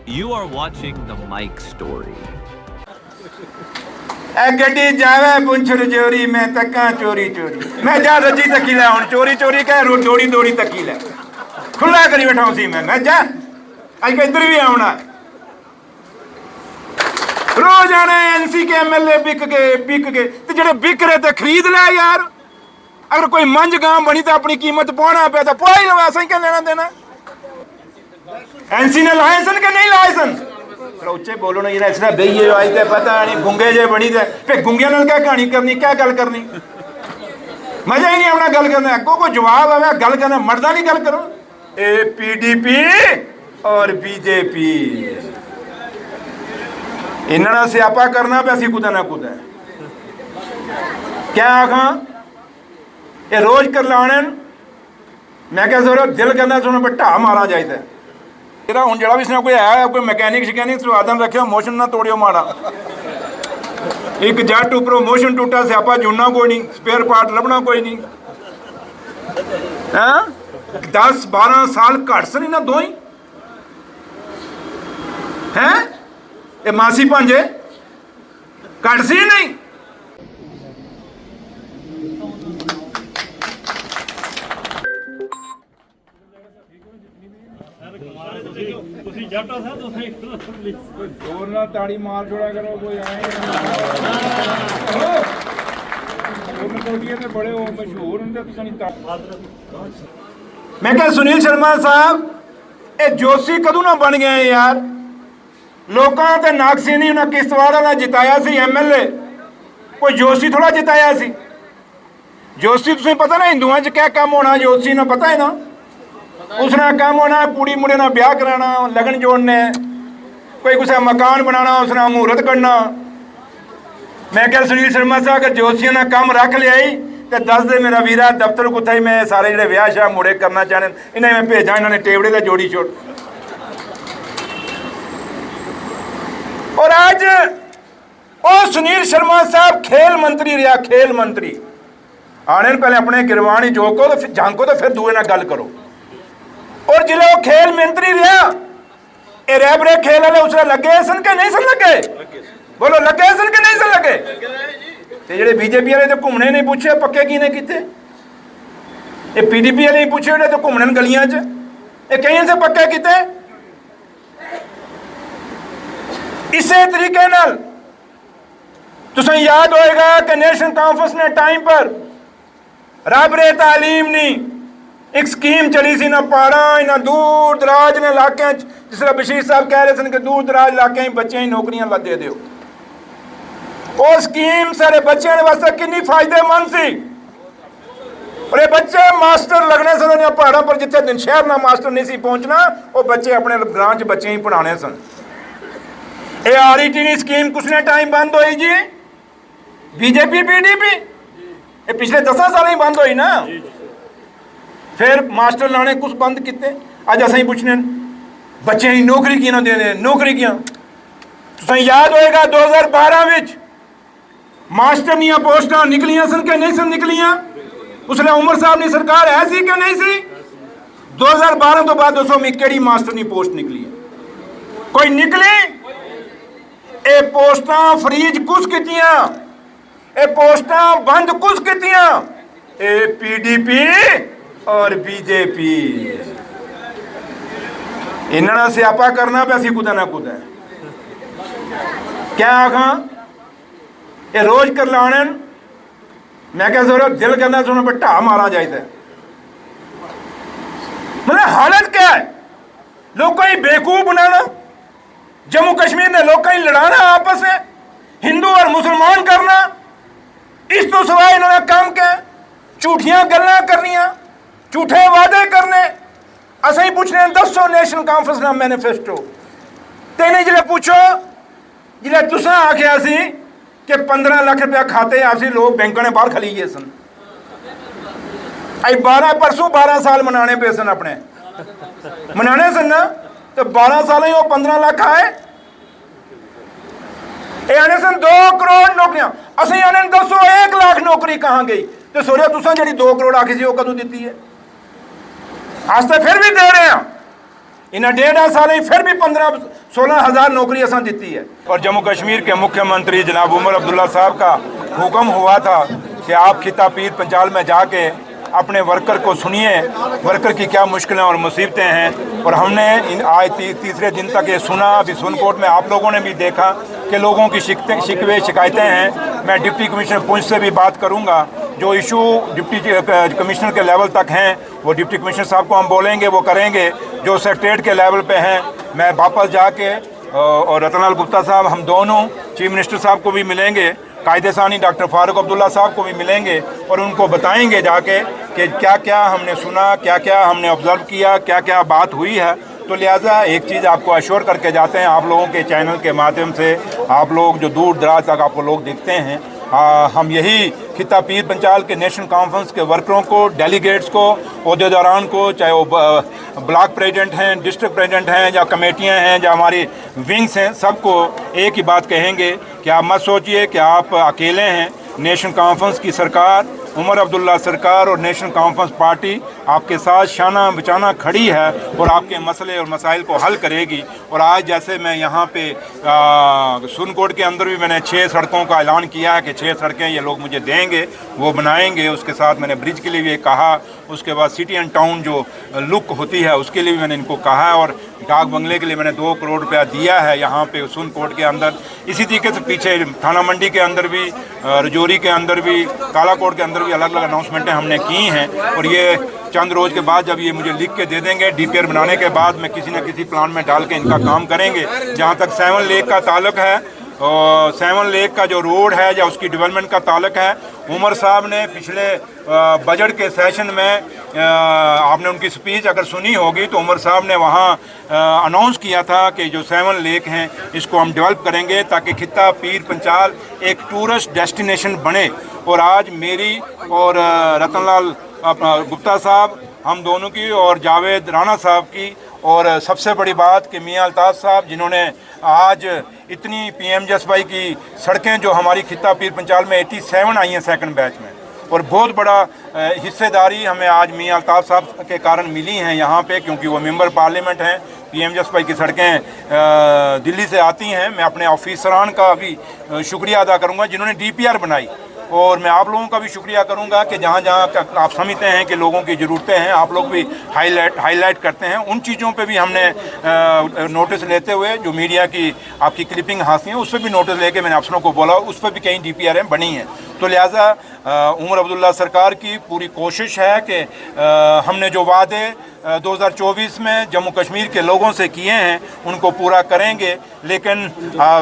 You are watching the Mike Story. गड्डी जावे पुंछ रजौरी मैं तक्का चोरी चोरी मैं जा रजी तकी लै हुण चोरी चोरी कह दौड़ी दौड़ी तकी लै खुला करी बैठा उसी मैं जा अज इधर भी आना रोज आने एनसी के एमएलए बिक गए ते जेड़े बिक रहे ते खरीद लै यार। अगर कोई मंझ गांव बनी तो अपनी कीमत पाना पे तो पा ही लवा सही क्या लेना देना। एनसी ने लाए सन कि नहीं लाए सन उच्चे बोलो ना यार इसने बेइए आई ते पता नहीं गुंगे जे बनी ते फिर गुंगिया नाल क्या कहानी करनी क्या गल करनी मजा ही नहीं आना गल करने अगो कोई जवाब आवे गल करना मरदा नहीं गल करो। ए पीडीपी और बीजेपी इन्होंने स्यापा करना पे असी कुदै ना कुदै क्या आखा ये रोज कर लाने मैं क्या सोच दिल कहना सुनो ढा मारा जाए तेरा हूँ जरा भी इसने कोई है कोई मैकेनिक शैकेनिक स्वादन रखे मोशन ना तोड़ियो माड़ा एक जट उपरों मोशन टूटा स्यापा जुड़ना कोई नहीं स्पेयर पार्ट लभना कोई नहीं। हाँ 10-12 साल घट सन ना दो ही हैं ये मासी भांजे घट सी नहीं। ताड़ी मार छोड़ा करो कोई बड़े मशहूर मैं क्या सुनील शर्मा साहब ये जोशी कदों ना बन गए यार। लोगों ते नागसीनी उन्हें किश्तवाड़ ने जिताया सी एमएलए कोई जोशी थोड़ा जिताया सी। जोशी तुसें पता ना हिंदुओं च क्या काम होना जोशी ने पता है ना उसने काम होना कुड़ी मुड़े ना ब्याह कराना लगन जोड़ने कोई कुछ मकान बनाना उसने मुहूर्त करना। मैं क्या सुनील शर्मा साहब अगर जोशिया ने काम रख लिया ही तो दस दे मेरा वीरा दफ्तर कुत्ता ही मैं सारे जो ब्याह शाह मुड़े करना चाहने इन्हें मैं भेजा इन्होंने टेबड़े का जोड़ी छोड़। और आज ओ सुनील शर्मा साहब खेल मंत्री रहा खेल मंत्री आने पहले अपने गिरवाणी जोको तो फिर झांको तो फिर दूए ना गल करो। और जिले वो खेल मंत्री रहा ये रैबरे खेल वाले उसने लगे सन के नहीं सन लगे बोलो लगे सन के नहीं सन लगे ते जेडे बीजेपी वाले तो घूमने नहीं पूछे पक्के की ने किते ये पीडीपी वाले नहीं पूछे तो घूमने गलियां च ये कहीं से पक्के किते। इसे तरीके नाल तुसें याद होएगा कि नेशनल कॉन्फ्रेंस ने टाइम पर रैबरे तालीम नहीं एक स्कीम चली सी ना पहाड़ा ना दूर दराज ने इलाके जिस तरह बशीर साहब कह रहे थे कि दूर दराज इलाके बच्चों ही नौकरियां दे दो। वो स्कीम सारे बच्चों वास्ते कितनी फायदेमंद सी और ये बच्चे मास्टर लगने सन पहाड़ों पर जिथे शहर ना मास्टर नहीं सी पहुंचना वो बच्चे अपने ग्रां च बच्चे ही पढ़ाने सन। ये RET स्कीम कुछ ने टाइम बंद हुई जी बीजेपी पीडीपी ये पिछले 10 साल ही बंद हुई ना फिर मास्टर लाने कुछ बंद किते अज अस पूछने बच्चे ही नौकरी की ना देने नौकरी किया तुसें याद होएगा 2012 विच मास्टर दियां पोस्टां निकलियां सन कि नहीं सन निकलियां उसने उमर साहब की सरकार है सी कि नहीं सी। 2012 तो बाद दसो केड़ी मास्टर की पोस्ट निकली है कोई निकली ये पोस्टां फ्रीज कुछ कीतियां ये पोस्टां बंद कुछ कीतियां ये पीडीपी और बीजेपी इन्होंने स्यापा करना पे असी कुदै ना कुदै क्या आखा ये रोज कर लाने मैं क्या सोच दिल करना सुनो पे ढा मारा जाए मतलब हालत क्या है लोगों ही बेवकूफ बनाना जम्मू कश्मीर ने लोगों ही लड़ाना आपस में हिंदू और मुसलमान करना इस तो सिवाय इन्होंने काम क्या झूठियां गल्लां करनियां झूठे वादे करने असें पूछने दसो नेशनल कॉन्फ्रेंस का मैनीफेस्टो तेने जिले पूछो जिले तुसा आख्या सी कि 15 लाख रुपया खाते आसी लोग बैंकों ने बाहर खली गए सन अज 12 साल मनाने पे सन अपने मनाने सन ना तो 12 साल ही वो 15 लाख आए ये आने सन 2 करोड़ नौकरियां असें आने दसो 1 लाख नौकरी कहाँ गई तो सोचो तुसा जी 2 करोड़ आखी सी वो कदों दी है आज तो फिर भी दे रहे हैं इन्हें 1.5 साल ही फिर भी 15-16 हज़ार नौकरी असा दी है। और जम्मू कश्मीर के मुख्यमंत्री जनाब उमर अब्दुल्ला साहब का हुक्म हुआ था कि आप खिता पीर पंचाल में जाके अपने वर्कर को सुनिए, वर्कर की क्या मुश्किलें और मुसीबतें हैं। और हमने आज तीसरे दिन तक ये सुना। अभी सुनकोट में आप लोगों ने भी देखा कि लोगों की शिकवे शिकायतें हैं। मैं डिप्टी कमिश्नर पुंछ से भी बात करूंगा। जो इशू डिप्टी कमिश्नर के लेवल तक हैं वो डिप्टी कमिश्नर साहब को हम बोलेंगे, वो करेंगे। जो सेक्रेटरीट के लेवल पे हैं मैं वापस जाके और रतनलाल गुप्ता साहब हम दोनों चीफ मिनिस्टर साहब को भी मिलेंगे, कायदे सानी डॉक्टर फारूक अब्दुल्ला साहब को भी मिलेंगे और उनको बताएंगे जाके कि क्या क्या हमने सुना, क्या क्या हमने ऑब्ज़र्व किया, क्या क्या बात हुई है। तो लिहाजा एक चीज़ आपको अश्योर करके जाते हैं, आप लोगों के चैनल के माध्यम से आप लोग जो दूर दराज तक आपको लोग देखते हैं, हम यही खिता पीर पंचाल के नेशनल कॉन्फ्रेंस के वर्करों को, डेलीगेट्स को, अहदेदारान को, चाहे वो ब्लॉक प्रेसिडेंट हैं, डिस्ट्रिक्ट प्रेसिडेंट हैं, या कमेटियां हैं, या हमारी विंग्स हैं, सबको एक ही बात कहेंगे कि आप मत सोचिए कि आप अकेले हैं। नेशनल कॉन्फ्रेंस की सरकार, उमर अब्दुल्ला सरकार और नेशनल कॉन्फ्रेंस पार्टी आपके साथ शाना बचाना खड़ी है और आपके मसले और मसाइल को हल करेगी। और आज जैसे मैं यहाँ पे सुनकोट के अंदर भी मैंने 6 सड़कों का ऐलान किया है कि 6 सड़कें ये लोग मुझे देंगे, वो बनाएंगे। उसके साथ मैंने ब्रिज के लिए भी कहा, उसके बाद सिटी एंड टाउन जो लुक होती है उसके लिए भी मैंने इनको कहा है, और डाक बंगले के लिए मैंने 2 करोड़ रुपया दिया है यहाँ पे सुनकोट के अंदर। इसी तरीके से पीछे थाना मंडी के अंदर भी, रजौरी के अंदर भी, कालाकोट के अंदर भी अलग अलग अनाउंसमेंटें हमने की हैं। और ये चंद रोज़ के बाद जब ये मुझे लिख के दे देंगे, डीपीआर बनाने के बाद मैं किसी न किसी प्लान में डाल के इनका काम करेंगे। जहाँ तक 7 लेक का ताल्लुक है, 7 लेक का जो रोड है या उसकी डेवलपमेंट का ताल्लुक है, उमर साहब ने पिछले बजट के सेशन में आपने उनकी स्पीच अगर सुनी होगी तो उमर साहब ने वहाँ अनाउंस किया था कि जो 7 लेक हैं इसको हम डेवलप करेंगे ताकि खिता पीर पंचाल एक टूरिस्ट डेस्टिनेशन बने। और आज मेरी और रतनलाल गुप्ता साहब हम दोनों की और जावेद राणा साहब की, और सबसे बड़ी बात कि मियां अल्ताफ़ साहब जिन्होंने आज इतनी पीएमजीएसवाई की सड़कें जो हमारी खिता पीर पंचाल में 87 आई हैं सेकंड बैच में, और बहुत बड़ा हिस्सेदारी हमें आज मियां अल्ताफ़ साहब के कारण मिली हैं यहाँ पे, क्योंकि वो मेंबर पार्लियामेंट हैं। पीएमजीएसवाई की सड़कें दिल्ली से आती हैं। मैं अपने ऑफिसरान का भी शुक्रिया अदा करूँगा जिन्होंने डीपीआर बनाई, और मैं आप लोगों का भी शुक्रिया करूंगा कि जहाँ जहाँ आप समझते हैं कि लोगों की ज़रूरतें हैं आप लोग भी हाईलाइट करते हैं। उन चीज़ों पे भी हमने नोटिस लेते हुए जो मीडिया की आपकी क्लिपिंग हासिल है उस पर भी नोटिस लेके मैंने अफसरों को बोला, उस पर भी कई डीपीआर बनी हैं। तो लिहाजा उमर अब्दुल्ला सरकार की पूरी कोशिश है कि हमने जो वादे 2024 में जम्मू कश्मीर के लोगों से किए हैं उनको पूरा करेंगे। लेकिन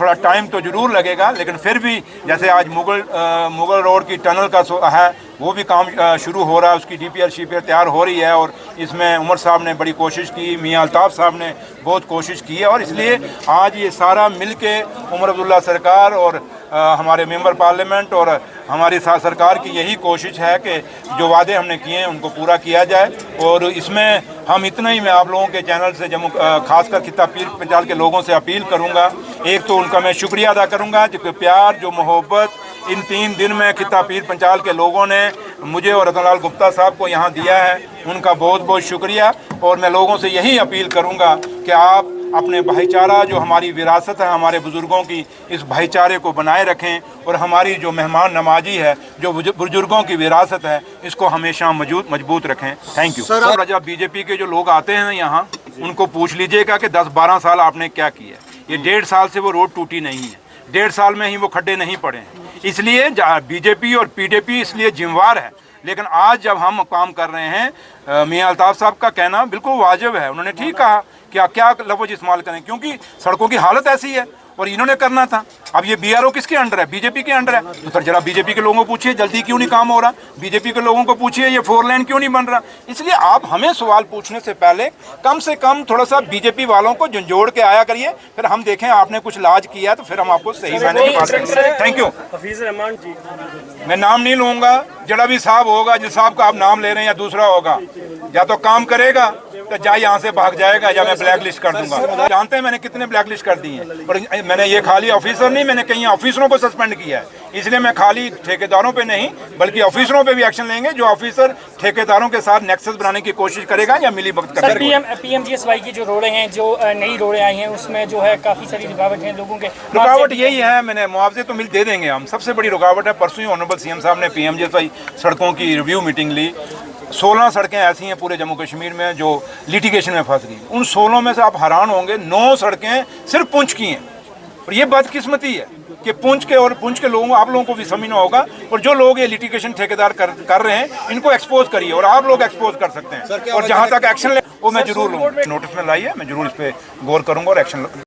थोड़ा टाइम तो ज़रूर लगेगा, लेकिन फिर भी जैसे आज मुगल रोड की टनल का है वो भी काम शुरू हो रहा है, उसकी डीपीआर शीपीआर तैयार हो रही है, और इसमें उमर साहब ने बड़ी कोशिश की, मियां अल्ताफ़ साहब ने बहुत कोशिश की है। और इसलिए आज ये सारा मिल के उमर अब्दुल्ला सरकार और हमारे मेंबर पार्लियामेंट और हमारी सरकार की यही कोशिश है कि जो वादे हमने किए हैं उनको पूरा किया जाए। और इसमें हम इतना ही मैं आप लोगों के चैनल से खासकर खिता पीर पंचाल के लोगों से अपील करूंगा। एक तो उनका मैं शुक्रिया अदा करूंगा जो प्यार, जो मोहब्बत इन 3 दिन में खिता पीर पंचाल के लोगों ने मुझे और रतनलाल गुप्ता साहब को यहाँ दिया है, उनका बहुत बहुत शुक्रिया। और मैं लोगों से यही अपील करूँगा कि आप अपने भाईचारा जो हमारी विरासत है हमारे बुज़ुर्गों की, इस भाईचारे को बनाए रखें, और हमारी जो मेहमान नवाजी है, जो बुज़ुर्गों की विरासत है, इसको हमेशा मजबूत रखें। Thank you sir. जब बीजेपी के जो लोग आते हैं यहाँ उनको पूछ लीजिएगा कि 10-12 साल आपने क्या किया। ये 1.5 साल से वो रोड टूटी नहीं है, 1.5 साल में ही वो खड्डे नहीं पड़े हैं। इसलिए बीजेपी और पीडीपी इसलिए जिम्मेवार है। लेकिन आज जब हम काम कर रहे हैं, मियां अल्ताफ़ साहब का कहना बिल्कुल वाजिब है, उन्होंने ठीक कहा कि क्या लफ्ज़ इस्तेमाल करें, क्योंकि सड़कों की हालत ऐसी है और इन्होंने करना था। अब ये बीआरओ किसके अंडर है? बीजेपी के अंडर है। तो फिर जरा बीजेपी के लोगों को पूछिए जल्दी क्यों नहीं काम हो रहा, बीजेपी के लोगों को पूछिए ये 4 लेन क्यों नहीं बन रहा। इसलिए आप हमें सवाल पूछने से पहले कम से कम थोड़ा सा बीजेपी वालों को झंझोड़ के आया करिए, फिर हम देखें आपने कुछ लाज किया तो फिर हम आपको सही मायने में बात करेंगे। Thank you. हफीज रहमान जी, मैं नाम नहीं लूँगा, जड़ा भी साहब होगा, जिस साहब का आप नाम ले रहे हैं या दूसरा होगा, या तो काम करेगा तो जा यहाँ से भाग जाएगा, या मैं ब्लैक लिस्ट कर दूंगा। जानते हैं मैंने कितने ब्लैक लिस्ट कर दी हैं, और मैंने ये खाली ऑफिसर नहीं, मैंने कई ऑफिसरों को सस्पेंड किया है। इसलिए मैं खाली ठेकेदारों पे नहीं बल्कि ऑफिसरों पे भी एक्शन लेंगे। जो ऑफिसर ठेकेदारों के साथ नेक्सस बनाने की कोशिश करेगा या मिली भगत सर करेगा। पीएमजीएसवाई की जो रोडें हैं, जो नई रोडें आई हैं, उसमें जो है काफ़ी सारी रुकावट हैं लोगों के। रुकावट यही है, मैंने मुआवजे तो मिल दे देंगे हम। सबसे बड़ी रुकावट है, परसों ही ऑनरेबल सीएम साहब ने पीएमजीएसवाई सड़कों की रिव्यू मीटिंग ली। 16 सड़कें ऐसी हैं पूरे जम्मू कश्मीर में जो लिटिगेशन में फंस गई। उन 16 में से आप हैरान होंगे 9 सड़कें सिर्फ पुंछ की हैं। और ये बदकिस्मती है कि पुंछ के लोगों, आप लोगों को भी समझना होगा। और जो लोग ये लिटिगेशन ठेकेदार कर रहे हैं, इनको एक्सपोज करिए और आप लोग एक्सपोज कर सकते हैं। और जहाँ तक एक्शन ले वो मैं जरूर लूँगा। नोटिस में लाई है, मैं जरूर इस पर गौर करूँगा और एक्शन